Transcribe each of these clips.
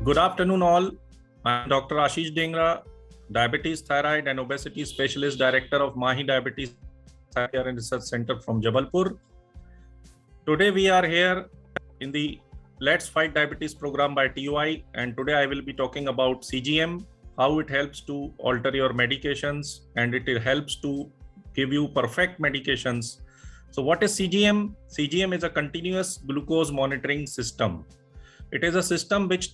Good afternoon, all. I'm Dr. Ashish Dengra, Diabetes, Thyroid, and Obesity Specialist Director of Mahi Diabetes Care and Research Center from Jabalpur. Today, we are here in the Let's Fight Diabetes program by TUI, and today I will be talking about CGM, how it helps to alter your medications, and it helps to give you perfect medications. So, what is CGM? CGM is a continuous glucose monitoring system. It is a system which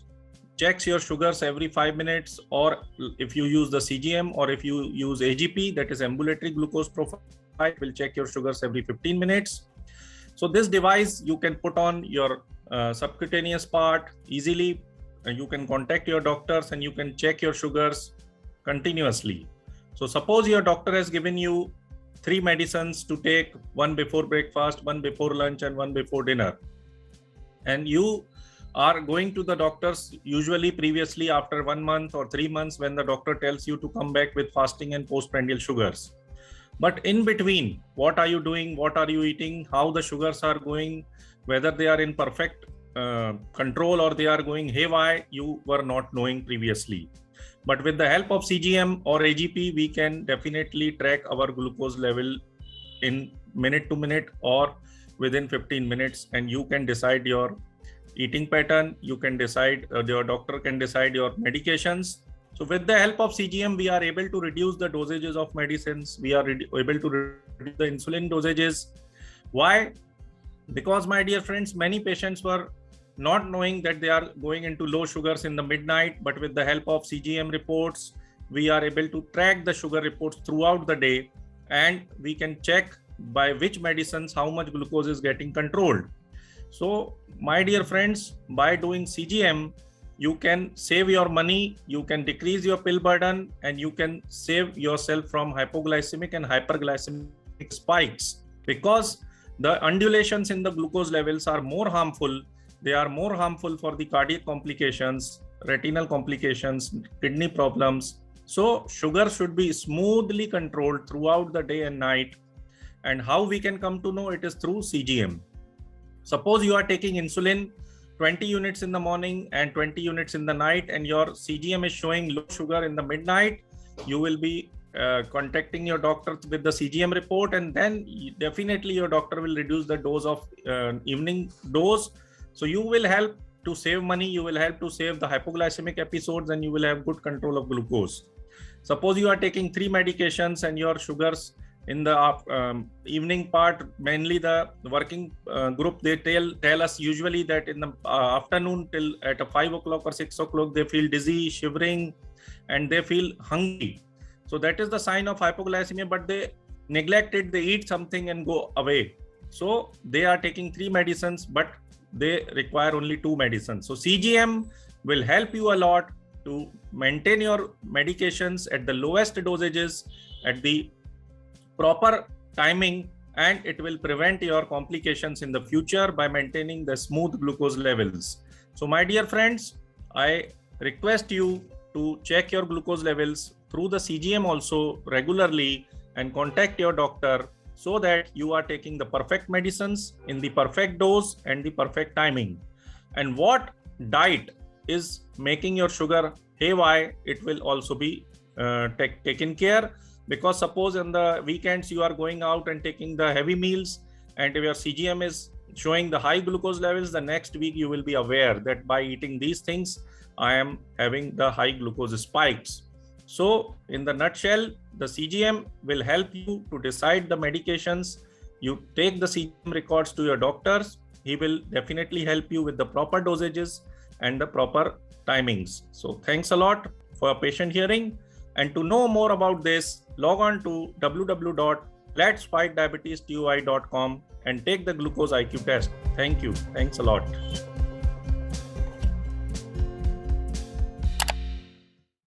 checks your sugars every 5 minutes, or if you use the CGM, or if you use AGP, that is ambulatory glucose profile, it will check your sugars every 15 minutes. So this device you can put on your subcutaneous part easily. You can contact your doctors and you can check your sugars continuously. So suppose your doctor has given you 3 medicines to take, one before breakfast, one before lunch, and one before dinner, and you are going to the doctors usually previously after 1 month or 3 months, when the doctor tells you to come back with fasting and postprandial sugars. But in between, what are you doing? What are you eating? How the sugars are going? Whether they are in perfect control or they are going haywire, you were not knowing previously. But with the help of CGM or AGP, we can definitely track our glucose level in minute to minute or within 15 minutes, and you can decide your eating pattern. You can decide, your doctor can decide your medications. So with the help of CGM, we are able to reduce the dosages of medicines. We are able to reduce the insulin dosages. Why? Because, my dear friends, many patients were not knowing that they are going into low sugars in the midnight, but with the help of CGM reports, we are able to track the sugar reports throughout the day, and we can check by which medicines how much glucose is getting controlled. So, my dear friends, by doing CGM, you can save your money, you can decrease your pill burden, and you can save yourself from hypoglycemic and hyperglycemic spikes, because the undulations in the glucose levels are more harmful. They are more harmful for the cardiac complications, retinal complications, kidney problems. So sugar should be smoothly controlled throughout the day and night. And how we can come to know it is through CGM. Suppose you are taking insulin 20 units in the morning and 20 units in the night, and your CGM is showing low sugar in the midnight. You will be contacting your doctor with the CGM report, and then definitely your doctor will reduce the dose of evening dose. So you will help to save money, you will help to save the hypoglycemic episodes, and you will have good control of glucose. Suppose you are taking 3 medications and your sugars in the evening part, mainly the working group, they tell us usually that in the afternoon till at 5 o'clock or 6 o'clock, they feel dizzy, shivering, and they feel hungry. So that is the sign of hypoglycemia, but they neglect it, they eat something and go away. So they are taking 3 medicines, but they require only 2 medicines. So CGM will help you a lot to maintain your medications at the lowest dosages, at the proper timing, and it will prevent your complications in the future by maintaining the smooth glucose levels. So my dear friends, I request you to check your glucose levels through the CGM also regularly, and contact your doctor so that you are taking the perfect medicines in the perfect dose and the perfect timing. And what diet is making your sugar haywire, it will also be taken care. Because suppose in the weekends you are going out and taking the heavy meals, and if your CGM is showing the high glucose levels, the next week you will be aware that by eating these things, I am having the high glucose spikes. So in the nutshell, the CGM will help you to decide the medications. You take the CGM records to your doctors. He will definitely help you with the proper dosages and the proper timings. So thanks a lot for patient hearing. And to know more about this, log on to www.letsfightdiabetestui.com and take the glucose IQ test. Thank you. Thanks a lot.